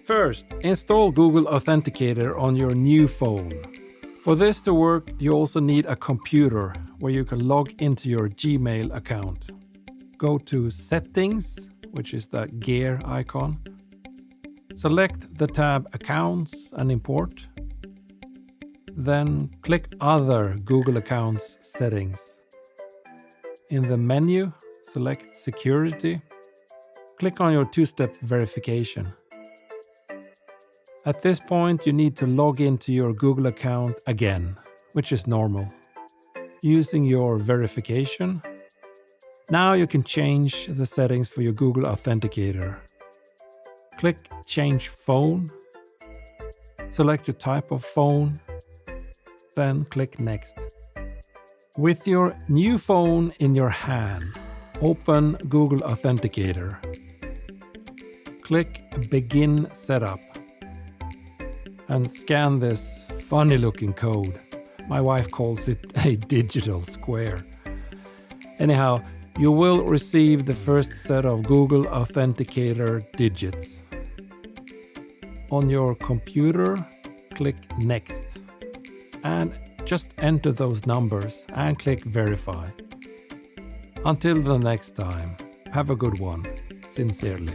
First, install Google Authenticator on your new phone. For this to work, you also need a computer where you can log into your Gmail account. Go to Settings, which is the gear icon. Select the tab Accounts and Import. Then click Other Google Accounts Settings. In the menu, select Security. Click on your two-step verification. At this point, you need to log into your Google account again, which is normal. Using your verification, now you can change the settings for your Google Authenticator. Click Change Phone. Select your type of phone. Then click Next. With your new phone in your hand, open Google Authenticator. Click Begin Setup and scan this funny-looking code. My wife calls it a digital square. Anyhow, you will receive the first set of Google Authenticator digits. On your computer, click Next and just enter those numbers and click Verify. Until the next time, have a good one. Sincerely.